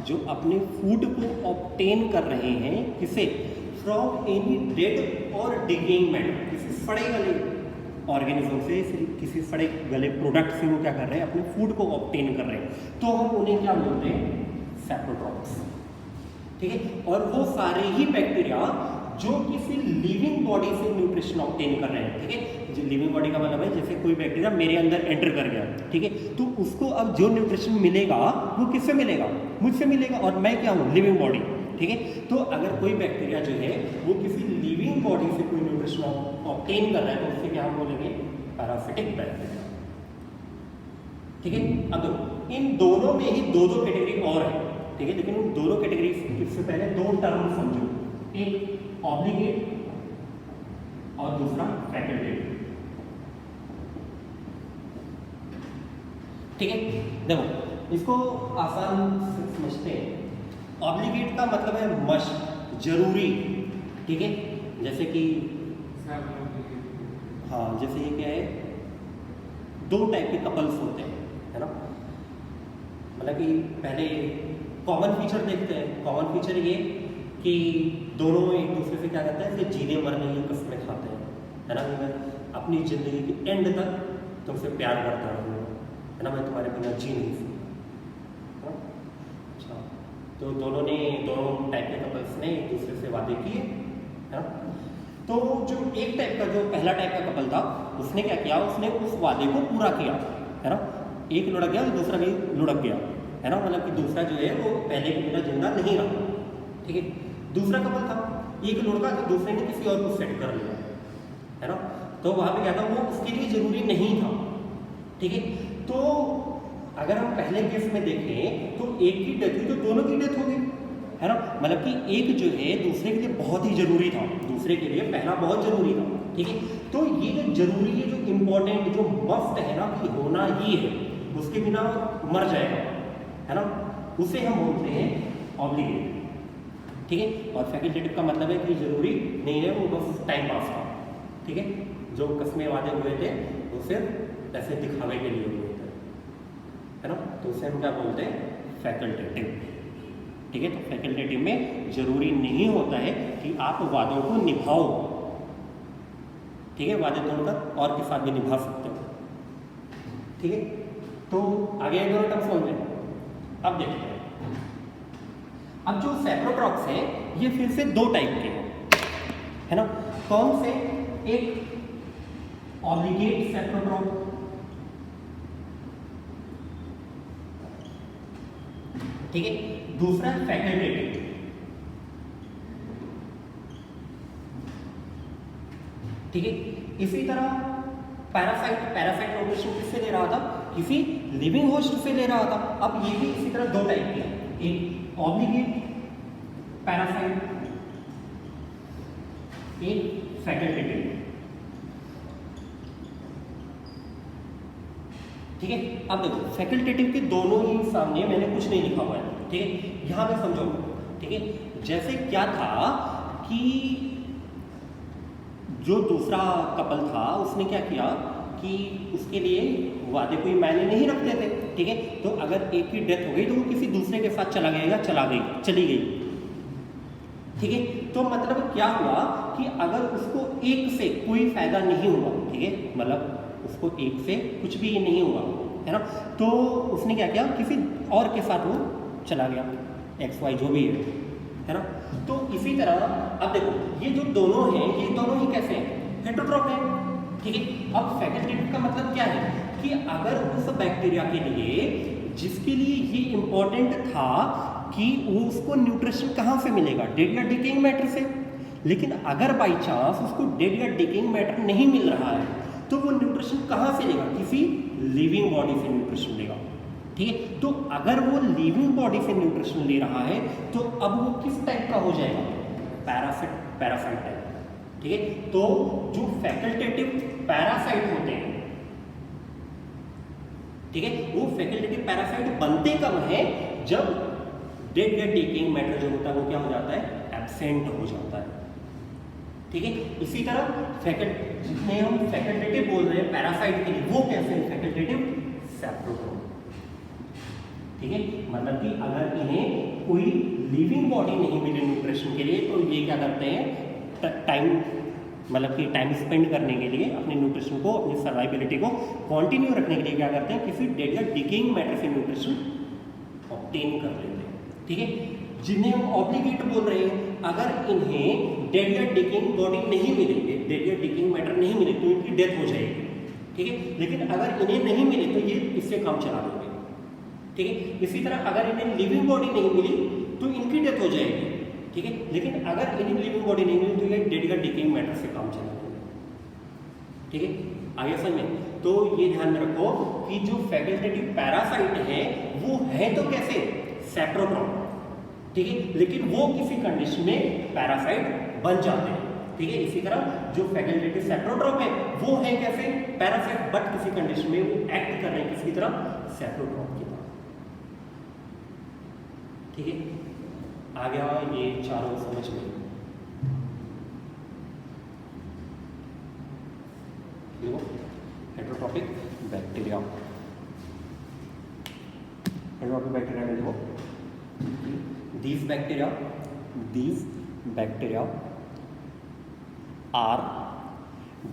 जो अपने फूड को ऑब्टेन कर रहे हैं किसे, फ्रॉम एनी डेड और डिगेइंग मैटर, किसी सड़े गले ऑर्गेनिज्म से, किसी सड़े गले प्रोडक्ट से वो क्या कर रहे हैं, अपने फूड को ऑब्टेन कर रहे हैं, तो हम उन्हें क्या बोलते हैं, सैप्रोट्रॉप्स। ठीक है, और वो सारे ही बैक्टीरिया जो किसी लिविंग बॉडी से न्यूट्रिशन ऑब्टेन कर रहे हैं। ठीक है, जो लिविंग बॉडी का मतलब है जैसे कोई बैक्टीरिया मेरे अंदर एंटर कर गया, ठीक है, तो उसको अब जो न्यूट्रिशन मिलेगा वो किससे मिलेगा, मुझसे मिलेगा, और मैं क्या हूँ, लिविंग बॉडी। ठीक है, तो अगर कोई बैक्टीरिया जो है वो किसी लिविंग बॉडी से कोई न्यूट्रिशन ऑब्टेन कर रहा है, तो उससे क्या हम बोलेंगे, पैरासिटिक बैक्टीरिया। ठीक है, अब इन दोनों में ही दो दो कैटेगरी और है। ठीक है, लेकिन उन दोनों कैटेगरी से पहले दो टर्म समझो, एक ऑब्लिगेट और दूसरा फैकल्टेटिव। ठीक है, देखो इसको आसान से समझते हैं। ऑब्लिगेट का मतलब है मस्ट, जरूरी। ठीक है, जैसे कि हाँ, जैसे ये क्या है, दो टाइप के कपल्स होते हैं, है ना, मतलब कि पहले कॉमन फीचर देखते हैं। कॉमन फीचर ये कि दोनों एक दूसरे से क्या करते हैं, फिर जीने मरने की कसमें खाते हैं, है ना, मैं अपनी ज़िंदगी के एंड तक तुमसे प्यार करता रहूँगा, है ना, मैं तुम्हारे बिना जी नहीं सकता। अच्छा, तो दोनों टाइप के कपल्स ने एक दूसरे से वादे किए, है ना। तो जो एक टाइप का, जो पहला टाइप का कपल था, उसने क्या किया, उसने उस वादे को पूरा किया, है ना, एक लुढ़क गया तो दूसरा भी लुढ़क गया, है ना, मतलब कि दूसरा जो है वो पहले की तरह जिंदा नहीं रहा। ठीक है, दूसरा कपल था, एक लुढ़का तो दूसरे ने किसी और को सेट कर लिया, है ना, तो वहाँ पे क्या था, वो उसके लिए जरूरी नहीं था। ठीक है, तो अगर हम पहले केस में देखें तो एक की डेथ हुई तो दोनों की डेथ हो गई, है ना, मतलब कि एक जो है दूसरे के लिए बहुत ही जरूरी था, दूसरे के लिए पहला बहुत जरूरी था। ठीक है, तो ये जो जरूरी है, जो इम्पोर्टेंट, जो मस्ट है ना, कि होना ही है, उसके बिना मर जाएगा, है ना, उसे हम बोलते हैं ऑब्लिगेट। ठीक है, और फैकल्टेटिव का मतलब है कि जरूरी नहीं है, वो बस टाइम पास था। ठीक है, जो कस्में वादे हुए थे वो सिर्फ ऐसे दिखावे के लिए हुए थे, है ना, तो उसे हम क्या बोलते हैं, फैकल्टेटिव। ठीक है, तो फैकल्टेटिव में जरूरी नहीं होता है कि आप वादों को निभाओ। ठीक है, वादे तोड़कर और के साथ भी निभा सकते हो। ठीक है, तो आगे एक दोनों टर्म समझ लें। अब देखते हैं, अब जो सैप्रोट्रॉप्स हैं ये फिर से दो टाइप के हैं, है ना, कौन से, एक ऑब्लिगेट सेप्रोट्रॉप, ठीक है। दूसरा फैकल्टेटिव, ठीक है। इसी तरह पैरासाइट न्यूट्रिशन किससे ले रहा था, किसी लिविंग होस्ट से ले रहा था। अब ये भी इसी तरह दो टाइप के हैं, एक ऑब्लिगेट पैरासाइट, एक फैकल्टेटिव, ठीक है। अब देखो फैकल्टेटिव के दोनों ही सामने मैंने कुछ नहीं लिखा हुआ है, ठीक है। यहां पे समझो, ठीक है। जैसे क्या था कि जो दूसरा कपल था उसने क्या किया कि उसके लिए वादे कोई मायने नहीं रखते थे, ठीक है। तो अगर एक की डेथ हो गई तो वो किसी दूसरे के साथ चला गया, चली गई, ठीक है। तो मतलब क्या हुआ कि अगर उसको एक से कोई फायदा नहीं हुआ, ठीक है, मतलब उसको एक से कुछ भी नहीं हुआ, है ना, तो उसने क्या किया, किसी और के साथ वो चला गया, XY जो भी है ना। तो इसी तरह अब देखो ये जो दोनों हैं, ये दोनों ही कैसे हैं, हेटेरोट्रॉप हैं, ठीक है। अब फैकल्टेटिव का मतलब क्या है कि अगर उस बैक्टीरिया के लिए जिसके लिए ये इंपॉर्टेंट था कि वो उसको न्यूट्रिशन कहाँ से मिलेगा, डेड या डिकेइंग मैटर से, लेकिन अगर बाई चांस उसको डेड या डिकेइंग मैटर नहीं मिल रहा है तो वो न्यूट्रिशन कहाँ से लेगा, किसी लिविंग बॉडी से न्यूट्रिशन लेगा, ठीक है। तो अगर वो लिविंग बॉडी से न्यूट्रिशन ले रहा है तो अब वो किस टाइप का हो जाएगा, पैरासाइट टाइप, ठीक है। तो जो फैकल्टेटिव पैरासाइट होते हैं, ठीक है, वो फैकल्टेटिव पैरासाइट बनते कब है, जब डेड या डिकेइंग मैटर जो होता है वो क्या हो जाता है, एब्सेंट हो जाता है, ठीक है। इसी तरह जितने हम फैकल्टेटिव बोल रहे हैं पैरासाइट के लिए, वो कैसे हैं, फैकल्टेटिव सेप्रोट्रॉप, ठीक है। मतलब कि अगर इन्हें कोई लिविंग बॉडी नहीं मिली न्यूट्रिशन के लिए तो ये क्या करते हैं, टाइम मतलब कि टाइम स्पेंड करने के लिए अपने न्यूट्रिशन को, अपनी सर्वाइबिलिटी को कंटिन्यू रखने के लिए क्या करते हैं, किसी डेड या डिकेइंग मैटर से न्यूट्रिशन ऑब्टेन कर लेते हैं, ठीक है। जिन्हें हम ऑब्लिगेट बोल रहे हैं, अगर इन्हें डेड या डिकेइंग बॉडी नहीं मिलेगी, डेड या डिकेइंग मैटर नहीं मिले तो इनकी डेथ हो जाएगी, ठीक है। लेकिन अगर इन्हें नहीं मिले तो ये इससे काम चला लेंगे, ठीक है। इसी तरह अगर इन्हें लिविंग बॉडी नहीं मिली तो इनकी डेथ हो जाएगी, ठीक है। लेकिन अगर इन्हें लिविंग बॉडी नहीं मिली तो ये डेड या डिकेइंग मैटर से काम चला लेंगे, ठीक है। आगे समझ में, तो ये ध्यान में रखो कि जो फैकल्टेटिव पैरासाइट है वो है तो कैसे, सेप्रोट्रॉप, ठीक है, लेकिन वो किसी कंडीशन में पैरासाइट बन जाते हैं, ठीक है। इसी तरह जो फैकल्टेटिव सेप्रोट्रॉप है वो है कैसे, पैरासाइट, बट किसी कंडीशन में वो एक्ट कर रहे हैं किसी तरह, सेप्रोट्रॉप की तरह, ठीक है। आ गया ये चारों समझ में, देखो हेटेरोट्रॉपिक बैक्टीरिया, हेटेरोट्रॉपिक बैक्टीरिया में देखो these bacteria are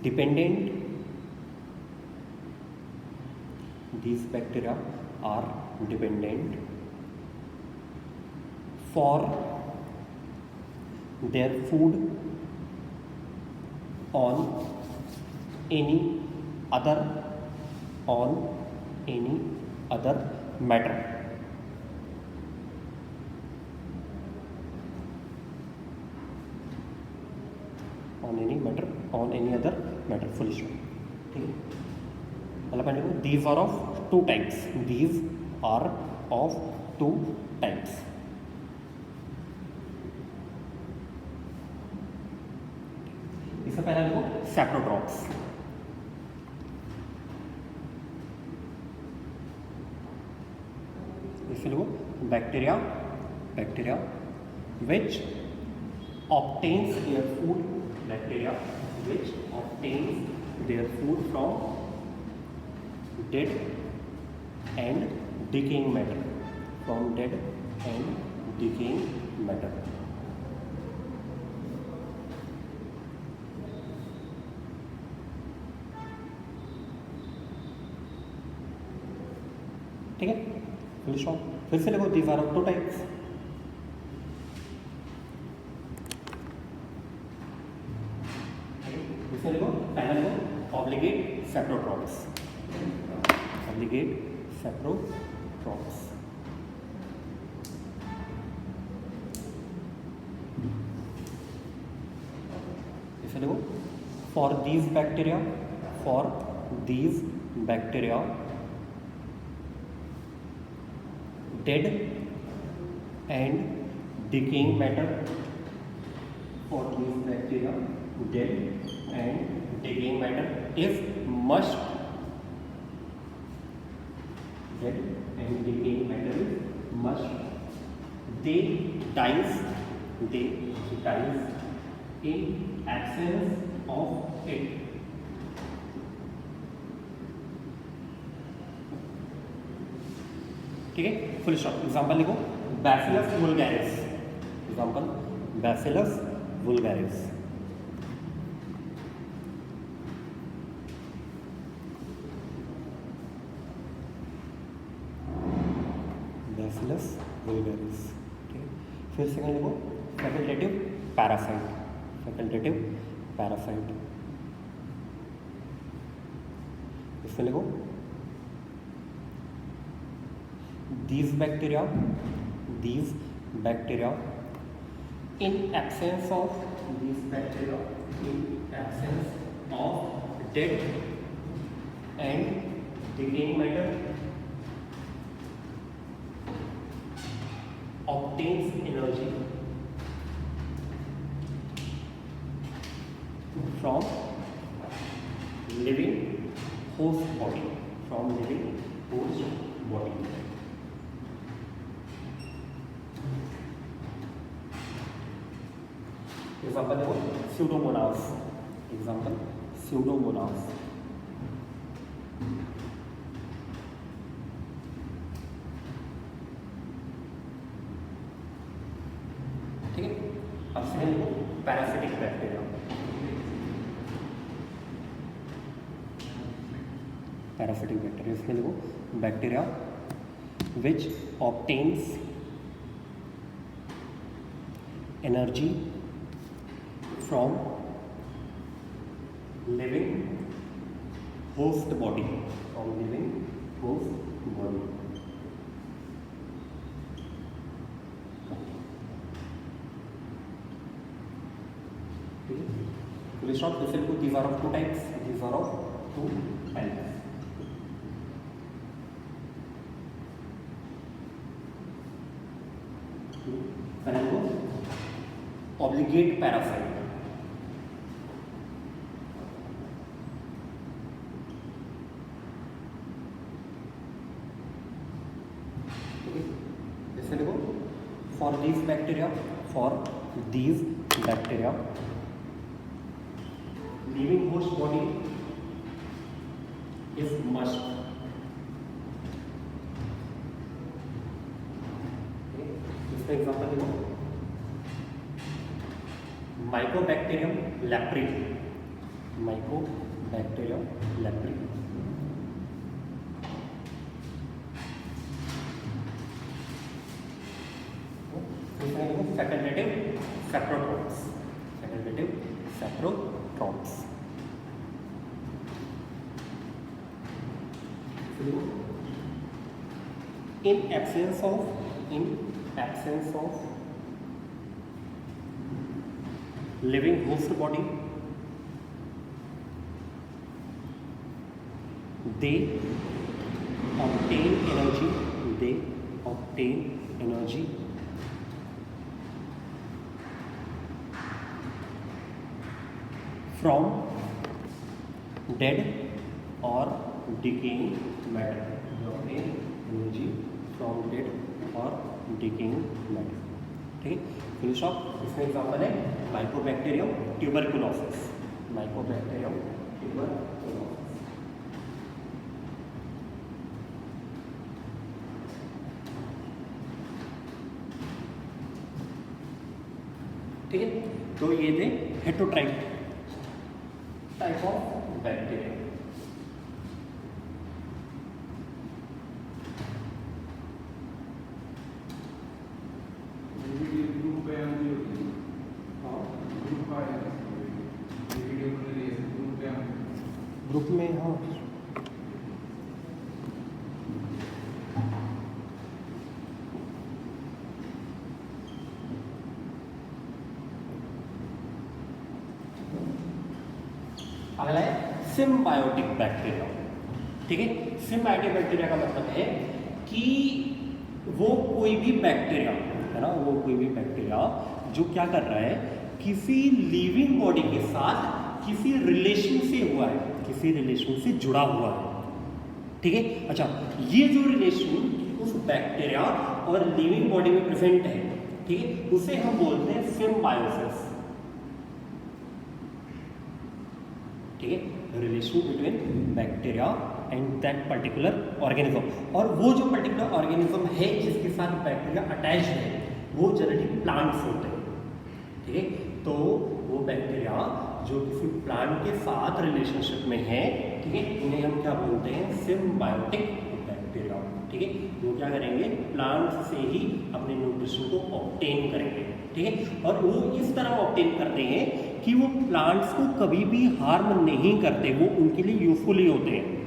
dependent, these bacteria are dependent for their food on any other matter, on any other matter, full stop, ठीक है। मतलब पहले को these are of two types, these are of two types, इससे पहले देखो saprotrophs, इससे देखो bacteria which obtains their food, bacteria which obtains their food from dead and decaying matter, from dead and decaying matter, ठीक है। Full stop. फिर से देखो these are of two types, इसमें देखो पहला देखो ऑब्लिगेट सेप्रोट्रॉप्स, ऑब्लिगेट सेप्रोट्रॉप्स। इसे देखो, for these bacteria dead and decaying matter, for these bacteria dead and decaying matter is must, dead and decaying matter is must, they dies in absence of it। ठीक है, full stop. Example लिखो, bacillus vulgaris, example bacillus vulgaris. Bacillus vulgaris. ठीक है, फिर second लिखो, facultative parasite, facultative parasite. इसमें लिखो, these bacteria in absence of dead and decaying matter obtains energy from living host body, example देखो, Pseudomonas, example Pseudomonas. ठीक है, अब सेकंड देखो, पैरासिटिक बैक्टीरिया, पैरासिटिक बैक्टीरिया। इसमें देखो, bacteria which obtains energy from living host body, from living host body। ठीक है, तो short vessel को these are of two types, these are of two types। पहले को obligate parasite, for these bacteria living host body is must। इसका example देखो, Mycobacterium leprae, Mycobacterium leprae. Facultative saprotrophs, facultative saprotrophs. in absence of living host body, they obtain energy from dead or decaying matter, obtain energy from dead or decaying matter। ठीक है, full stop. इसमें example है Mycobacterium tuberculosis, Mycobacterium tuberculosis. ठीक है, तो ये थे हेटेरोट्राइट type of bacteria. Group में हाँ अगला है सिम्बायोटिक बैक्टीरिया। ठीक है, सिम्बायोटिक बैक्टीरिया का मतलब है कि वो कोई भी बैक्टीरिया है ना, वो कोई भी बैक्टीरिया जो क्या कर रहा है, किसी लिविंग बॉडी के साथ किसी रिलेशन से हुआ है, किसी रिलेशन से जुड़ा हुआ है। ठीक है, अच्छा ये जो रिलेशन उस बैक्टीरिया और लिविंग बॉडी में प्रेजेंट है, ठीक है, उसे हम बोलते हैं सिम्बायोसिस। ठीक है, relation between bacteria and that particular organism. और वो जो पर्टिकुलर ऑर्गेनिज्म है जिसके साथ बैक्टीरिया अटैच है वो जनरली प्लांट्स होते हैं। ठीक है, तो वो बैक्टीरिया जो किसी प्लांट के साथ रिलेशनशिप में है, ठीक है, उन्हें हम क्या बोलते हैं, सिम्बायोटिक बैक्टीरिया। ठीक है, वो क्या करेंगे, प्लांट से ही अपने न्यूट्रिशन को ऑब्टेन करेंगे। ठीक है, और वो इस तरह ऑब्टेन करते हैं कि वो प्लांट्स को कभी भी हार्म नहीं करते, वो उनके लिए यूजफुल ही होते हैं।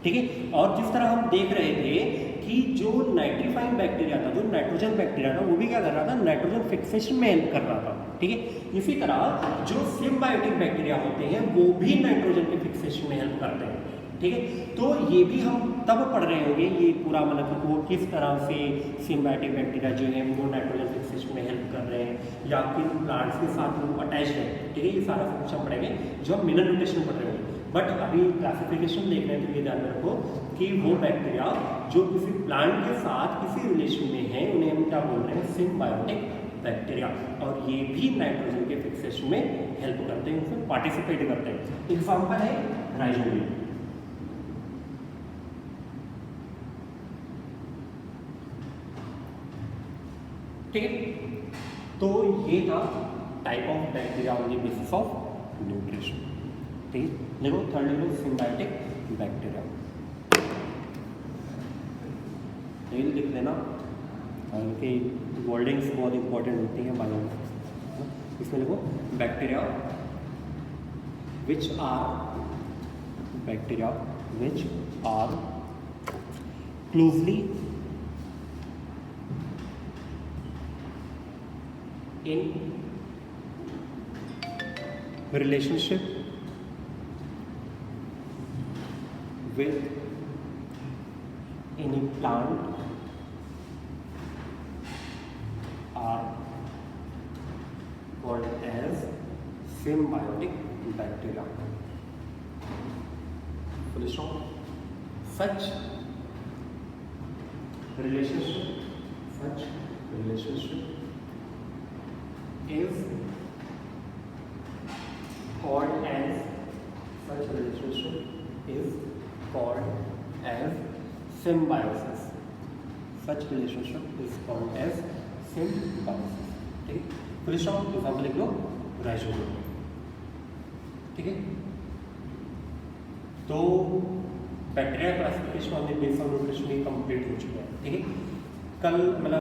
ठीक है, और जिस तरह हम देख रहे थे कि जो नाइट्रीफाइंग बैक्टीरिया था, जो नाइट्रोजन बैक्टीरिया था, वो भी क्या कर रहा था, नाइट्रोजन फिक्सेशन में हेल्प कर रहा था। ठीक है, इसी तरह जो सिम्बायोटिक बैक्टीरिया होते हैं वो भी नाइट्रोजन के फिक्सेशन में हेल्प करते हैं। ठीक है, तो ये भी हम तब पढ़ रहे होंगे, ये पूरा मतलब कि वो किस तरह से सिम्बायोटिक बैक्टीरिया जो है वो नाइट्रोजन फिक्सेशन में हेल्प कर रहे हैं या किन प्लांट्स के साथ वो अटैच है। ठीक है, ये सारा कुछ हम पढ़ेंगे जो हम मिनरल न्यूट्रिशन पढ़ रहे होंगे। बट अभी क्लासिफिकेशन देख रहे हैं तो ये ध्यान में रखो कि वो बैक्टीरिया जो किसी प्लांट के साथ किसी रिलेशन में है उन्हें हम क्या बोल रहे हैं, सिम्बायोटिक बैक्टीरिया। और ये भी नाइट्रोजन के फिक्सेशन में हेल्प करते हैं, उसमें पार्टिसिपेट करते हैं। एग्जाम्पल है राइजोबियम। ठीक है, तो ये था type of bacteria on the basis of nutrition. ठीक है, देखो थर्ड लिखो सिम्बायोटिक बैक्टीरिया, ये लिख लेना, उनकी वर्डिंग्स बहुत इंपॉर्टेंट होती हैं बायो में। इसमें लिखो bacteria which are closely in relationship with any plant are called as symbiotic bacteria. Full stop. Such relationship is called as symbiosis. Such relationship is called as symbiosis. ठीक है, फिर stop example लिख लो rhizobium. ठीक है, तो bacteria classification on the base of nutrition complete हो चुका है। ठीक है, कल मतलब